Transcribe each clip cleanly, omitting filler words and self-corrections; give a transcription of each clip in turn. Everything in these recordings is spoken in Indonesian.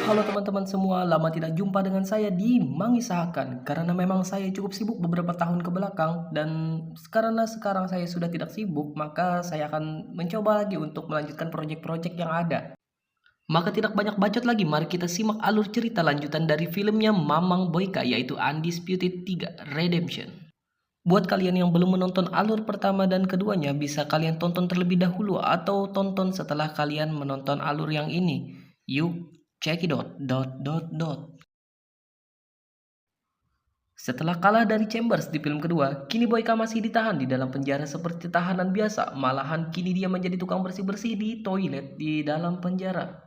Halo teman-teman semua, lama tidak jumpa dengan saya di Mengisahkan. Karena memang saya cukup sibuk beberapa tahun ke belakang dan karena sekarang saya sudah tidak sibuk, maka saya akan mencoba lagi untuk melanjutkan proyek-proyek yang ada. Maka tidak banyak bacot lagi, mari kita simak alur cerita lanjutan dari filmnya Mamang Boyka yaitu Undisputed 3 Redemption. Buat kalian yang belum menonton alur pertama dan keduanya, bisa kalian tonton terlebih dahulu atau tonton setelah kalian menonton alur yang ini. Yuk, check it out. Setelah kalah dari Chambers di film kedua, kini Boyka masih ditahan di dalam penjara seperti tahanan biasa. Malahan kini dia menjadi tukang bersih-bersih di toilet di dalam penjara.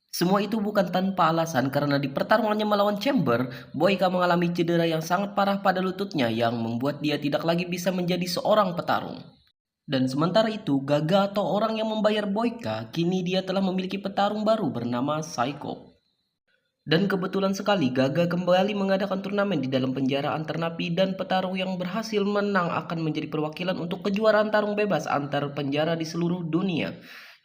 Semua itu bukan tanpa alasan karena di pertarungannya melawan Chamber, Boyka mengalami cedera yang sangat parah pada lututnya yang membuat dia tidak lagi bisa menjadi seorang petarung. Dan sementara itu, Gaga atau orang yang membayar Boyka, kini dia telah memiliki petarung baru bernama Psycho. Dan kebetulan sekali Gaga kembali mengadakan turnamen di dalam penjara antar napi dan petarung yang berhasil menang akan menjadi perwakilan untuk kejuaraan tarung bebas antar penjara di seluruh dunia.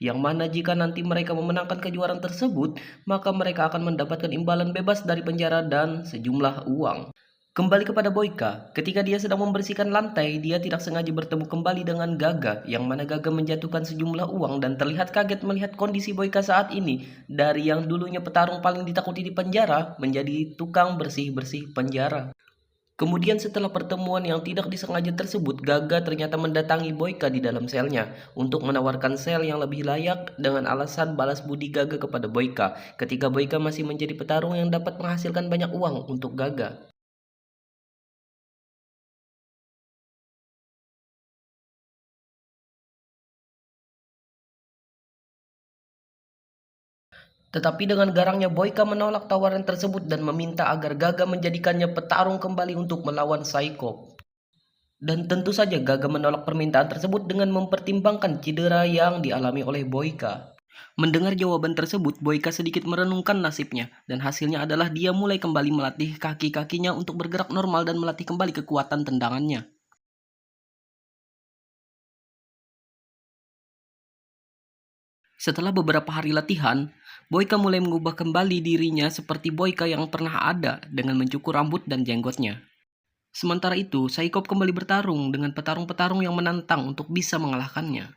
Yang mana jika nanti mereka memenangkan kejuaraan tersebut, maka mereka akan mendapatkan imbalan bebas dari penjara dan sejumlah uang. Kembali kepada Boyka, ketika dia sedang membersihkan lantai, dia tidak sengaja bertemu kembali dengan Gaga, yang mana Gaga menjatuhkan sejumlah uang dan terlihat kaget melihat kondisi Boyka saat ini. Dari yang dulunya petarung paling ditakuti di penjara, menjadi tukang bersih-bersih penjara. Kemudian setelah pertemuan yang tidak disengaja tersebut, Gaga ternyata mendatangi Boyka di dalam selnya untuk menawarkan sel yang lebih layak dengan alasan balas budi Gaga kepada Boyka ketika Boyka masih menjadi petarung yang dapat menghasilkan banyak uang untuk Gaga. Tetapi dengan garangnya Boyka menolak tawaran tersebut dan meminta agar Gaga menjadikannya petarung kembali untuk melawan Psycho. Dan tentu saja Gaga menolak permintaan tersebut dengan mempertimbangkan cedera yang dialami oleh Boyka. Mendengar jawaban tersebut, Boyka sedikit merenungkan nasibnya, dan hasilnya adalah dia mulai kembali melatih kaki-kakinya untuk bergerak normal dan melatih kembali kekuatan tendangannya. Setelah beberapa hari latihan, Boyka mulai mengubah kembali dirinya seperti Boyka yang pernah ada dengan mencukur rambut dan jenggotnya. Sementara itu, Saikop kembali bertarung dengan petarung-petarung yang menantang untuk bisa mengalahkannya.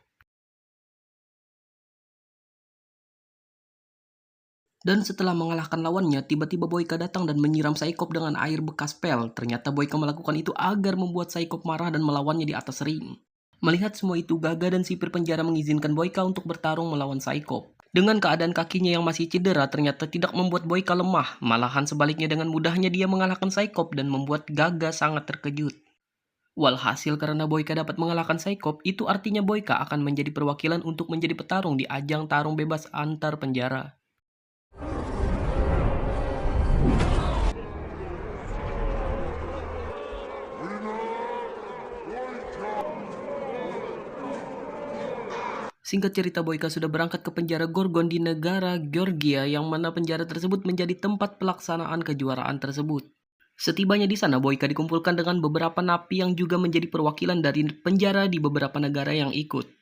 Dan setelah mengalahkan lawannya, tiba-tiba Boyka datang dan menyiram Saikop dengan air bekas pel. Ternyata Boyka melakukan itu agar membuat Saikop marah dan melawannya di atas ring. Melihat semua itu, Gaga dan sipir penjara mengizinkan Boyka untuk bertarung melawan Saikop. Dengan keadaan kakinya yang masih cedera, ternyata tidak membuat Boyka lemah. Malahan sebaliknya dengan mudahnya dia mengalahkan Saikop dan membuat Gaga sangat terkejut. Walhasil karena Boyka dapat mengalahkan Saikop, itu artinya Boyka akan menjadi perwakilan untuk menjadi petarung di ajang tarung bebas antar penjara. Singkat cerita, Boyka sudah berangkat ke penjara Gorgon di negara Georgia yang mana penjara tersebut menjadi tempat pelaksanaan kejuaraan tersebut. Setibanya di sana, Boyka dikumpulkan dengan beberapa napi yang juga menjadi perwakilan dari penjara di beberapa negara yang ikut.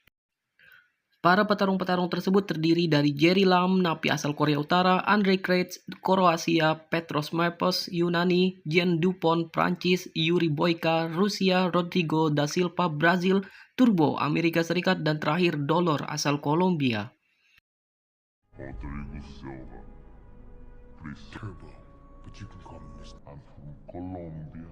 Para petarung-petarung tersebut terdiri dari Jerry Lam, napi asal Korea Utara, Andre Kretz, Kroasia, Petros Mapos, Yunani, Jean Dupont, Prancis, Yuri Boyka, Rusia, Rodrigo da Silva, Brazil, Turbo, Amerika Serikat, dan terakhir Dolor asal Kolombia. Rodrigo Silva. Please. Turbo, but you can call me Mr. I'm from Colombia.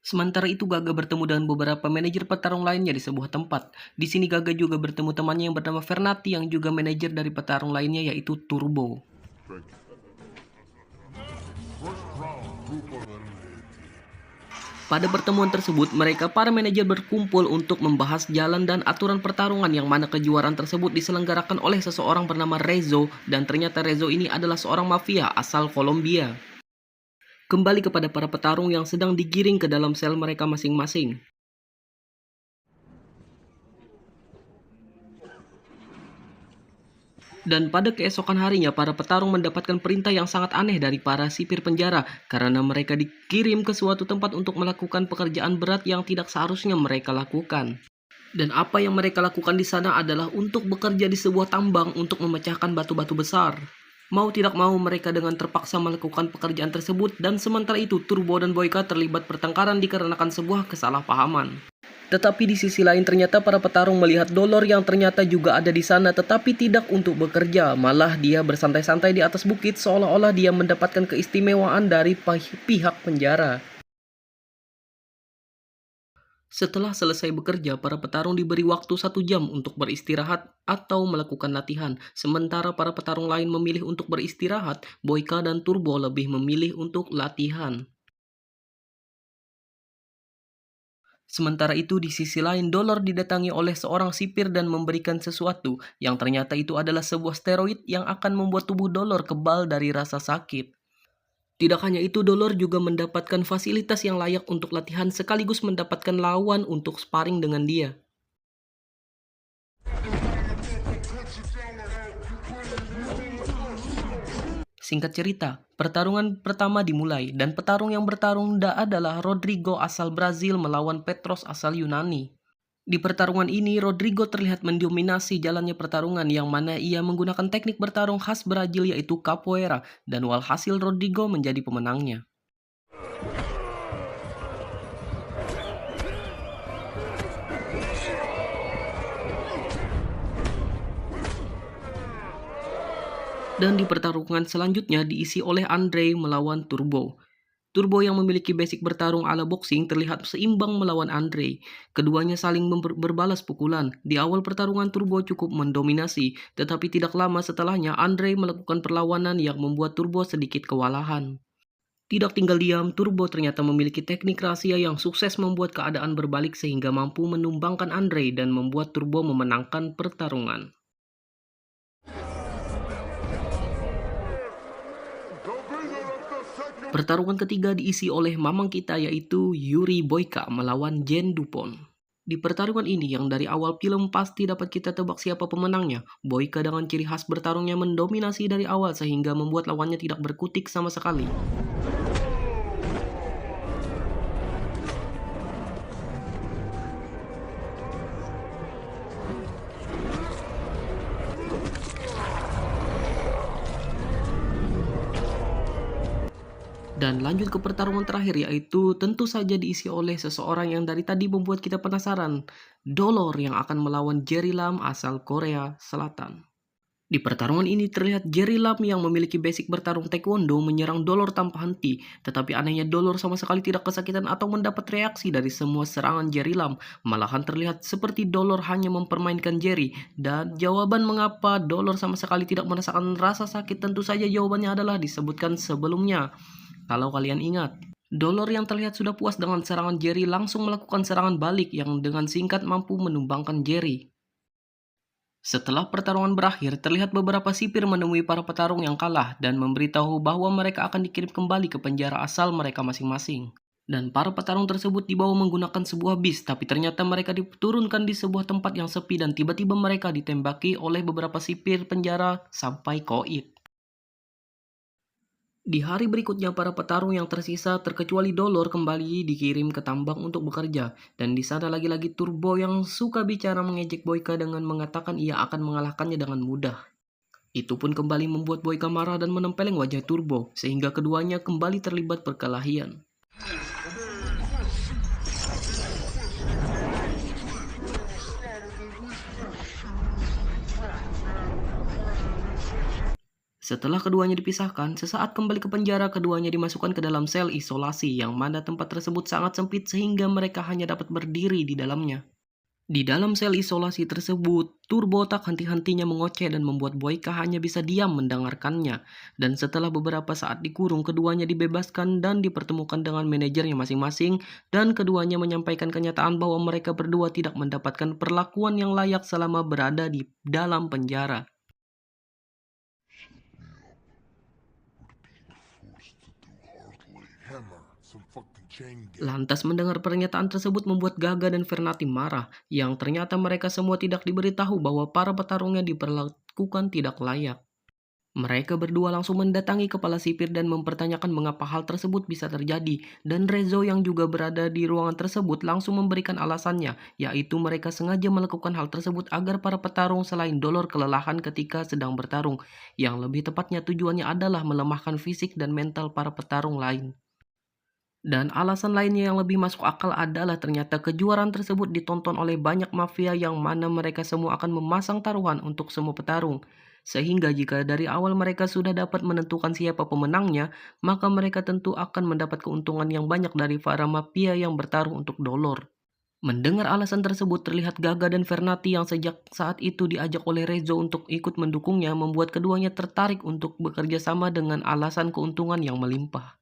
Sementara itu Gaga bertemu dengan beberapa manajer petarung lainnya di sebuah tempat. Di sini Gaga juga bertemu temannya yang bernama Fernati yang juga manajer dari petarung lainnya yaitu Turbo. Pada pertemuan tersebut, mereka para manajer berkumpul untuk membahas jalan dan aturan pertarungan yang mana kejuaraan tersebut diselenggarakan oleh seseorang bernama Rezo dan ternyata Rezo ini adalah seorang mafia asal Kolombia. Kembali kepada para petarung yang sedang digiring ke dalam sel mereka masing-masing. Dan pada keesokan harinya, para petarung mendapatkan perintah yang sangat aneh dari para sipir penjara karena mereka dikirim ke suatu tempat untuk melakukan pekerjaan berat yang tidak seharusnya mereka lakukan. Dan apa yang mereka lakukan di sana adalah untuk bekerja di sebuah tambang untuk memecahkan batu-batu besar. Mau tidak mau mereka dengan terpaksa melakukan pekerjaan tersebut dan sementara itu Turbo dan Boyka terlibat pertengkaran dikarenakan sebuah kesalahpahaman. Tetapi di sisi lain ternyata para petarung melihat Dolor yang ternyata juga ada di sana tetapi tidak untuk bekerja. Malah dia bersantai-santai di atas bukit seolah-olah dia mendapatkan keistimewaan dari pihak penjara. Setelah selesai bekerja, para petarung diberi waktu 1 jam untuk beristirahat atau melakukan latihan. Sementara para petarung lain memilih untuk beristirahat, Boyka dan Turbo lebih memilih untuk latihan. Sementara itu di sisi lain Dolor didatangi oleh seorang sipir dan memberikan sesuatu yang ternyata itu adalah sebuah steroid yang akan membuat tubuh Dolor kebal dari rasa sakit. Tidak hanya itu, Dolor juga mendapatkan fasilitas yang layak untuk latihan sekaligus mendapatkan lawan untuk sparring dengan dia. Singkat cerita, pertarungan pertama dimulai dan petarung yang bertarung adalah Rodrigo asal Brazil melawan Petros asal Yunani. Di pertarungan ini, Rodrigo terlihat mendominasi jalannya pertarungan yang mana ia menggunakan teknik bertarung khas Brazil yaitu capoeira dan walhasil Rodrigo menjadi pemenangnya. Dan di pertarungan selanjutnya diisi oleh Andre melawan Turbo. Turbo yang memiliki basic bertarung ala boxing terlihat seimbang melawan Andre. Keduanya saling berbalas pukulan. Di awal pertarungan Turbo cukup mendominasi, tetapi tidak lama setelahnya Andre melakukan perlawanan yang membuat Turbo sedikit kewalahan. Tidak tinggal diam, Turbo ternyata memiliki teknik rahasia yang sukses membuat keadaan berbalik sehingga mampu menumbangkan Andre dan membuat Turbo memenangkan pertarungan. Pertarungan ketiga diisi oleh mamang kita yaitu Yuri Boyka melawan Jen Dupont. Di pertarungan ini yang dari awal film pasti dapat kita tebak siapa pemenangnya. Boyka dengan ciri khas bertarungnya mendominasi dari awal sehingga membuat lawannya tidak berkutik sama sekali. Dan lanjut ke pertarungan terakhir yaitu tentu saja diisi oleh seseorang yang dari tadi membuat kita penasaran. Dolor yang akan melawan Jerry Lam asal Korea Selatan. Di pertarungan ini terlihat Jerry Lam yang memiliki basic bertarung taekwondo menyerang Dolor tanpa henti. Tetapi anehnya Dolor sama sekali tidak kesakitan atau mendapat reaksi dari semua serangan Jerry Lam. Malahan terlihat seperti Dolor hanya mempermainkan Jerry. Dan jawaban mengapa Dolor sama sekali tidak merasakan rasa sakit tentu saja jawabannya adalah disebutkan sebelumnya. Kalau kalian ingat, Dolor yang terlihat sudah puas dengan serangan Jerry langsung melakukan serangan balik yang dengan singkat mampu menumbangkan Jerry. Setelah pertarungan berakhir, terlihat beberapa sipir menemui para petarung yang kalah dan memberitahu bahwa mereka akan dikirim kembali ke penjara asal mereka masing-masing. Dan para petarung tersebut dibawa menggunakan sebuah bis, tapi ternyata mereka diturunkan di sebuah tempat yang sepi dan tiba-tiba mereka ditembaki oleh beberapa sipir penjara sampai koit. Di hari berikutnya para petarung yang tersisa terkecuali Dolor kembali dikirim ke tambang untuk bekerja dan di sana lagi-lagi Turbo yang suka bicara mengejek Boyka dengan mengatakan ia akan mengalahkannya dengan mudah. Itu pun kembali membuat Boyka marah dan menempeleng wajah Turbo sehingga keduanya kembali terlibat perkelahian. Setelah keduanya dipisahkan, sesaat kembali ke penjara keduanya dimasukkan ke dalam sel isolasi yang mana tempat tersebut sangat sempit sehingga mereka hanya dapat berdiri di dalamnya. Di dalam sel isolasi tersebut, Turbo tak henti-hentinya mengoceh dan membuat Boyka hanya bisa diam mendengarkannya. Dan setelah beberapa saat dikurung, keduanya dibebaskan dan dipertemukan dengan manajernya masing-masing dan keduanya menyampaikan kenyataan bahwa mereka berdua tidak mendapatkan perlakuan yang layak selama berada di dalam penjara. Lantas mendengar pernyataan tersebut membuat Gaga dan Fernati marah, yang ternyata mereka semua tidak diberitahu bahwa para petarungnya diperlakukan tidak layak. Mereka berdua langsung mendatangi kepala sipir dan mempertanyakan mengapa hal tersebut bisa terjadi. Dan Rezo yang juga berada di ruangan tersebut langsung memberikan alasannya, yaitu mereka sengaja melakukan hal tersebut agar para petarung selain dolor kelelahan ketika sedang bertarung. Yang lebih tepatnya tujuannya adalah melemahkan fisik dan mental para petarung lain. Dan alasan lainnya yang lebih masuk akal adalah ternyata kejuaraan tersebut ditonton oleh banyak mafia yang mana mereka semua akan memasang taruhan untuk semua petarung. Sehingga jika dari awal mereka sudah dapat menentukan siapa pemenangnya, maka mereka tentu akan mendapat keuntungan yang banyak dari para mafia yang bertarung untuk dolor. Mendengar alasan tersebut terlihat Gaga dan Fernati yang sejak saat itu diajak oleh Rezo untuk ikut mendukungnya membuat keduanya tertarik untuk bekerja sama dengan alasan keuntungan yang melimpah.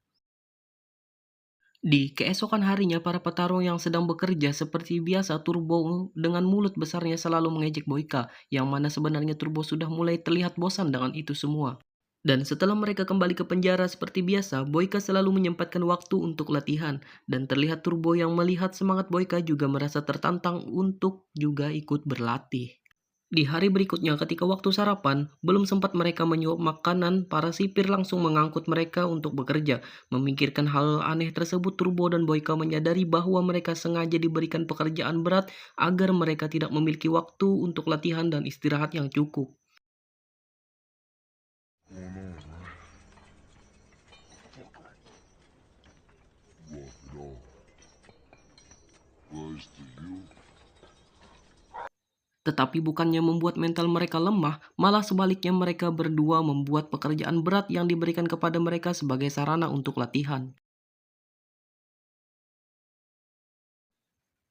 Di keesokan harinya, para petarung yang sedang bekerja seperti biasa, Turbo dengan mulut besarnya selalu mengejek Boyka, yang mana sebenarnya Turbo sudah mulai terlihat bosan dengan itu semua. Dan setelah mereka kembali ke penjara seperti biasa, Boyka selalu menyempatkan waktu untuk latihan, dan terlihat Turbo yang melihat semangat Boyka juga merasa tertantang untuk juga ikut berlatih. Di hari berikutnya ketika waktu sarapan, belum sempat mereka menyuap makanan, para sipir langsung mengangkut mereka untuk bekerja. Memikirkan hal aneh tersebut, Turbo dan Boyka menyadari bahwa mereka sengaja diberikan pekerjaan berat agar mereka tidak memiliki waktu untuk latihan dan istirahat yang cukup. Going on, man? Rough it off. Rise to you. Tetapi bukannya membuat mental mereka lemah, malah sebaliknya mereka berdua membuat pekerjaan berat yang diberikan kepada mereka sebagai sarana untuk latihan.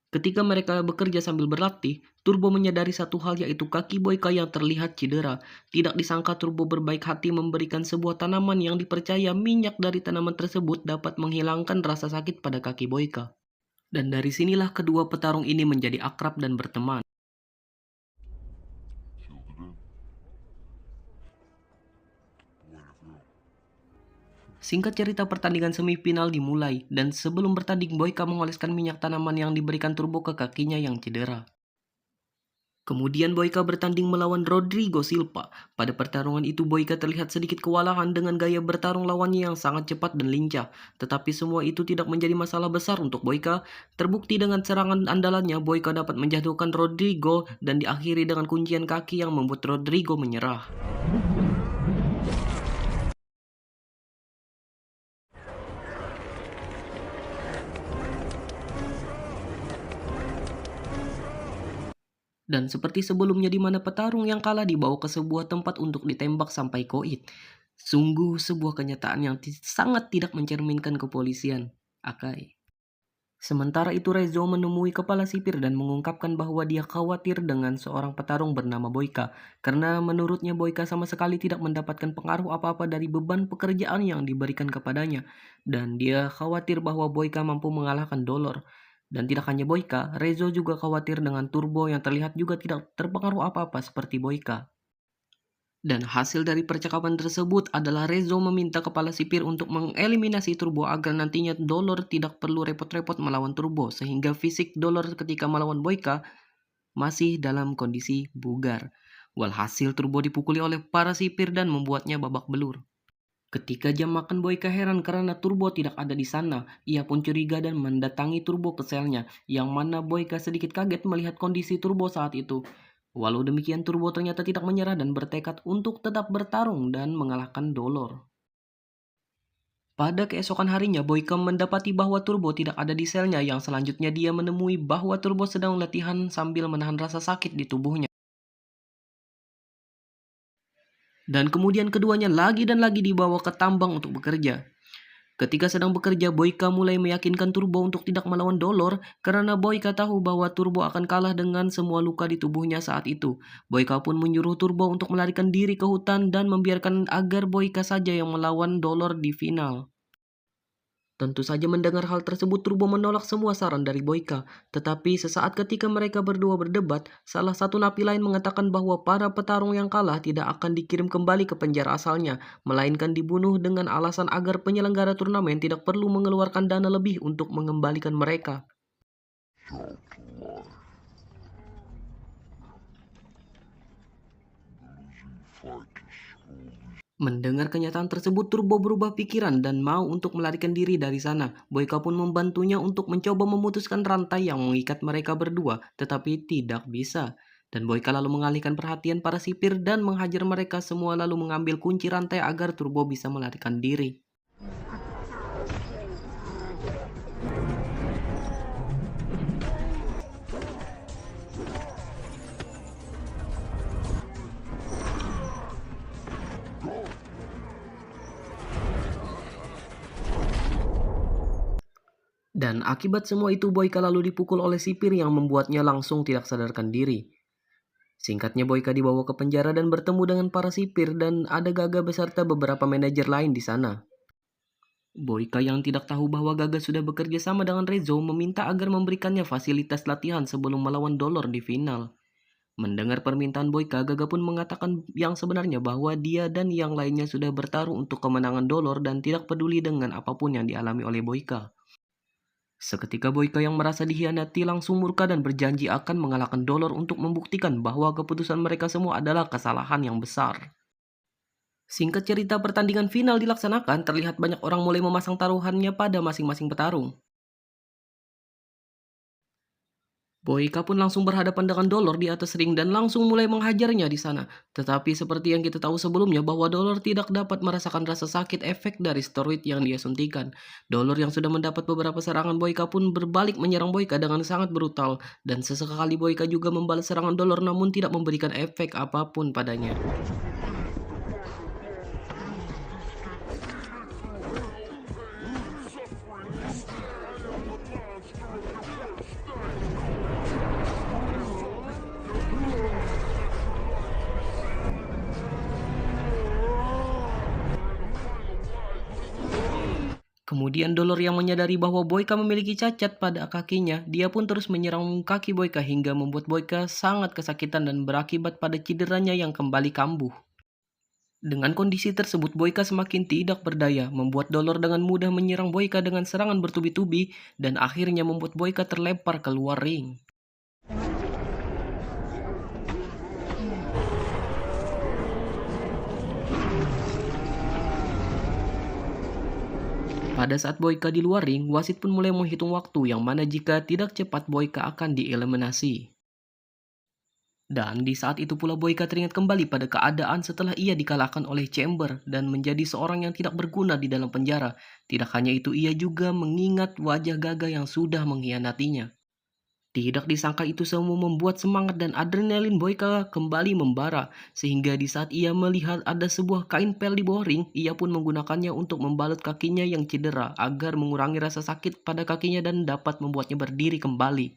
Ketika mereka bekerja sambil berlatih, Turbo menyadari satu hal yaitu kaki Boyka yang terlihat cedera. Tidak disangka Turbo berbaik hati memberikan sebuah tanaman yang dipercaya minyak dari tanaman tersebut dapat menghilangkan rasa sakit pada kaki Boyka. Dan dari sinilah kedua petarung ini menjadi akrab dan berteman. Sealed it in. Way to go. Singkat cerita, pertandingan semifinal dimulai, dan sebelum bertanding Boyka mengoleskan minyak tanaman yang diberikan Turbo ke kakinya yang cedera. Kemudian Boyka bertanding melawan Rodrigo Silva. Pada pertarungan itu Boyka terlihat sedikit kewalahan dengan gaya bertarung lawannya yang sangat cepat dan lincah. Tetapi semua itu tidak menjadi masalah besar untuk Boyka. Terbukti dengan serangan andalannya, Boyka dapat menjatuhkan Rodrigo dan diakhiri dengan kuncian kaki yang membuat Rodrigo menyerah. Dan seperti sebelumnya di mana petarung yang kalah dibawa ke sebuah tempat untuk ditembak sampai koit. Sungguh sebuah kenyataan yang sangat tidak mencerminkan kepolisian. Akai. Sementara itu Rezo menemui kepala sipir dan mengungkapkan bahwa dia khawatir dengan seorang petarung bernama Boyka. Karena menurutnya Boyka sama sekali tidak mendapatkan pengaruh apa-apa dari beban pekerjaan yang diberikan kepadanya. Dan dia khawatir bahwa Boyka mampu mengalahkan Dolor. Dan tidak hanya Boyka, Rezo juga khawatir dengan Turbo yang terlihat juga tidak terpengaruh apa-apa seperti Boyka. Dan hasil dari percakapan tersebut adalah Rezo meminta kepala sipir untuk mengeliminasi Turbo agar nantinya Dolor tidak perlu repot-repot melawan Turbo sehingga fisik Dolor ketika melawan Boyka masih dalam kondisi bugar. Walhasil Turbo dipukuli oleh para sipir dan membuatnya babak belur. Ketika jam makan Boyka heran karena Turbo tidak ada di sana. Ia pun curiga dan mendatangi Turbo ke selnya, yang mana Boyka sedikit kaget melihat kondisi Turbo saat itu. Walau demikian Turbo ternyata tidak menyerah dan bertekad untuk tetap bertarung dan mengalahkan Dolor. Pada keesokan harinya, Boyka mendapati bahwa Turbo tidak ada di selnya, yang selanjutnya dia menemui bahwa Turbo sedang latihan sambil menahan rasa sakit di tubuhnya. Dan kemudian keduanya lagi dan lagi dibawa ke tambang untuk bekerja. Ketika sedang bekerja, Boyka mulai meyakinkan Turbo untuk tidak melawan Dolor karena Boyka tahu bahwa Turbo akan kalah dengan semua luka di tubuhnya saat itu. Boyka pun menyuruh Turbo untuk melarikan diri ke hutan dan membiarkan agar Boyka saja yang melawan Dolor di final. Tentu saja mendengar hal tersebut Turbo menolak semua saran dari Boyka. Tetapi sesaat ketika mereka berdua berdebat, salah satu napi lain mengatakan bahwa para petarung yang kalah tidak akan dikirim kembali ke penjara asalnya, melainkan dibunuh dengan alasan agar penyelenggara turnamen tidak perlu mengeluarkan dana lebih untuk mengembalikan mereka. Sounds alive. The losing fight is slowly. Mendengar kenyataan tersebut, Turbo berubah pikiran dan mau untuk melarikan diri dari sana. Boyka pun membantunya untuk mencoba memutuskan rantai yang mengikat mereka berdua, tetapi tidak bisa. Dan Boyka lalu mengalihkan perhatian para sipir dan menghajar mereka semua lalu mengambil kunci rantai agar Turbo bisa melarikan diri. Dan akibat semua itu Boyka lalu dipukul oleh sipir yang membuatnya langsung tidak sadarkan diri. Singkatnya Boyka dibawa ke penjara dan bertemu dengan para sipir dan ada Gaga beserta beberapa manajer lain di sana. Boyka yang tidak tahu bahwa Gaga sudah bekerja sama dengan Rezo meminta agar memberikannya fasilitas latihan sebelum melawan Dolor di final. Mendengar permintaan Boyka, Gaga pun mengatakan yang sebenarnya bahwa dia dan yang lainnya sudah bertaruh untuk kemenangan Dolor dan tidak peduli dengan apapun yang dialami oleh Boyka. Seketika Boyka yang merasa dikhianati langsung murka dan berjanji akan mengalahkan Dolor untuk membuktikan bahwa keputusan mereka semua adalah kesalahan yang besar. Singkat cerita, pertandingan final dilaksanakan, terlihat banyak orang mulai memasang taruhannya pada masing-masing petarung. Boyka pun langsung berhadapan dengan Dolor di atas ring dan langsung mulai menghajarnya di sana. Tetapi seperti yang kita tahu sebelumnya bahwa Dolor tidak dapat merasakan rasa sakit efek dari steroid yang dia suntikan. Dolor yang sudah mendapat beberapa serangan Boyka pun berbalik menyerang Boyka dengan sangat brutal. Dan sesekali Boyka juga membalas serangan Dolor namun tidak memberikan efek apapun padanya. Kemudian Dolor yang menyadari bahwa Boyka memiliki cacat pada kakinya, dia pun terus menyerang kaki Boyka hingga membuat Boyka sangat kesakitan dan berakibat pada cederanya yang kembali kambuh. Dengan kondisi tersebut, Boyka semakin tidak berdaya, membuat Dolor dengan mudah menyerang Boyka dengan serangan bertubi-tubi dan akhirnya membuat Boyka terlempar keluar ring. Pada saat Boyka di luar ring, wasit pun mulai menghitung waktu yang mana jika tidak cepat Boyka akan dieliminasi. Dan di saat itu pula Boyka teringat kembali pada keadaan setelah ia dikalahkan oleh Chamber dan menjadi seorang yang tidak berguna di dalam penjara. Tidak hanya itu, ia juga mengingat wajah Gaga yang sudah mengkhianatinya. Tidak disangka itu semua membuat semangat dan adrenalin Boyka kembali membara, sehingga di saat ia melihat ada sebuah kain pel di bawah ring, ia pun menggunakannya untuk membalut kakinya yang cedera agar mengurangi rasa sakit pada kakinya dan dapat membuatnya berdiri kembali.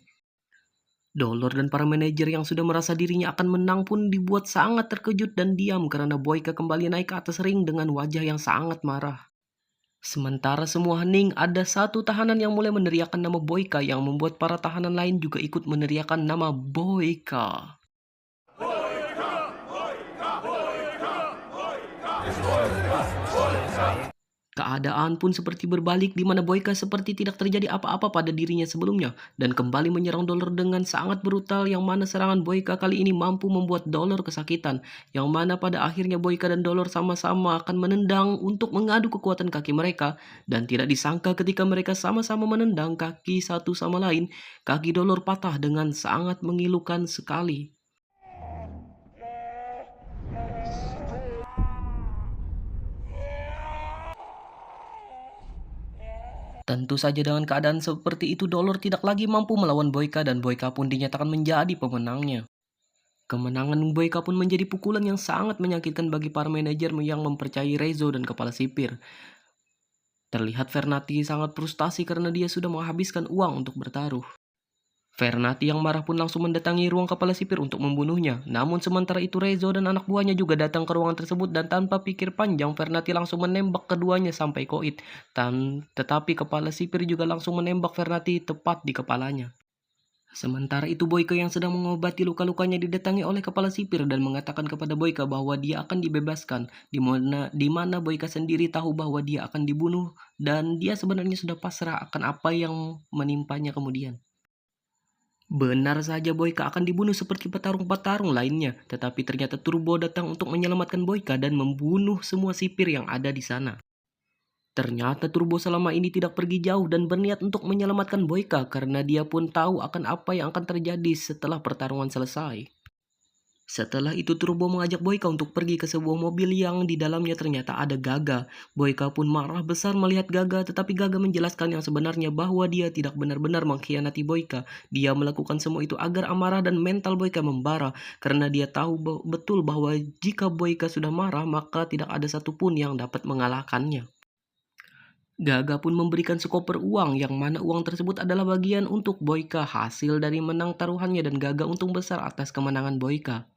Dolor dan para manajer yang sudah merasa dirinya akan menang pun dibuat sangat terkejut dan diam karena Boyka kembali naik ke atas ring dengan wajah yang sangat marah. Sementara semua hening, ada satu tahanan yang mulai meneriakkan nama Boyka yang membuat para tahanan lain juga ikut meneriakkan nama Boyka. Keadaan pun seperti berbalik di mana Boyka seperti tidak terjadi apa-apa pada dirinya sebelumnya dan kembali menyerang Dolor dengan sangat brutal yang mana serangan Boyka kali ini mampu membuat Dolor kesakitan yang mana pada akhirnya Boyka dan Dolor sama-sama akan menendang untuk mengadu kekuatan kaki mereka dan tidak disangka ketika mereka sama-sama menendang kaki satu sama lain, kaki Dolor patah dengan sangat memilukan sekali. Tentu saja dengan keadaan seperti itu Dolor tidak lagi mampu melawan Boyka dan Boyka pun dinyatakan menjadi pemenangnya. Kemenangan Boyka pun menjadi pukulan yang sangat menyakitkan bagi para manajer yang mempercayai Rezo dan kepala sipir. Terlihat Fernati sangat frustasi karena dia sudah menghabiskan uang untuk bertaruh. Fernati yang marah pun langsung mendatangi ruang kepala sipir untuk membunuhnya. Namun sementara itu Rezo dan anak buahnya juga datang ke ruangan tersebut dan tanpa pikir panjang Fernati langsung menembak keduanya sampai koit. Tetapi kepala sipir juga langsung menembak Fernati tepat di kepalanya. Sementara itu Boyka yang sedang mengobati luka-lukanya didatangi oleh kepala sipir dan mengatakan kepada Boyka bahwa dia akan dibebaskan, di mana Boyka sendiri tahu bahwa dia akan dibunuh dan dia sebenarnya sudah pasrah akan apa yang menimpanya kemudian. Benar saja Boyka akan dibunuh seperti petarung-petarung lainnya, tetapi ternyata Turbo datang untuk menyelamatkan Boyka dan membunuh semua sipir yang ada di sana. Ternyata Turbo selama ini tidak pergi jauh dan berniat untuk menyelamatkan Boyka karena dia pun tahu akan apa yang akan terjadi setelah pertarungan selesai. Setelah itu Turbo mengajak Boyka untuk pergi ke sebuah mobil yang di dalamnya ternyata ada Gaga. Boyka pun marah besar melihat Gaga, tetapi Gaga menjelaskan yang sebenarnya bahwa dia tidak benar-benar mengkhianati Boyka. Dia melakukan semua itu agar amarah dan mental Boyka membara, karena dia tahu betul bahwa jika Boyka sudah marah maka tidak ada satupun yang dapat mengalahkannya. Gaga pun memberikan sekoper uang yang mana uang tersebut adalah bagian untuk Boyka hasil dari menang taruhannya dan Gaga untung besar atas kemenangan Boyka.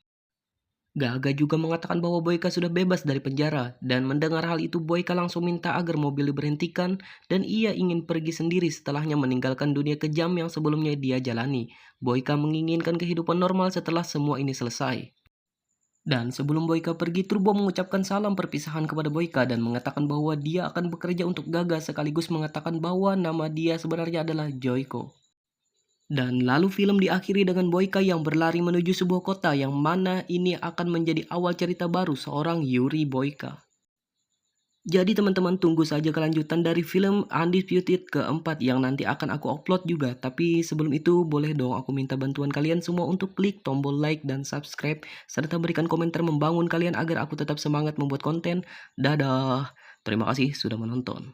Gaga juga mengatakan bahwa Boyka sudah bebas dari penjara, dan mendengar hal itu Boyka langsung minta agar mobil diberhentikan dan ia ingin pergi sendiri setelahnya meninggalkan dunia kejam yang sebelumnya dia jalani. Boyka menginginkan kehidupan normal setelah semua ini selesai. Dan sebelum Boyka pergi, Turbo mengucapkan salam perpisahan kepada Boyka dan mengatakan bahwa dia akan bekerja untuk Gaga sekaligus mengatakan bahwa nama dia sebenarnya adalah Joyko. Dan lalu film diakhiri dengan Boyka yang berlari menuju sebuah kota yang mana ini akan menjadi awal cerita baru seorang Yuri Boyka. Jadi teman-teman tunggu saja kelanjutan dari film Undisputed keempat yang nanti akan aku upload juga. Tapi sebelum itu boleh dong aku minta bantuan kalian semua untuk klik tombol like dan subscribe serta berikan komentar membangun kalian agar aku tetap semangat membuat konten. Dadah. Terima kasih sudah menonton.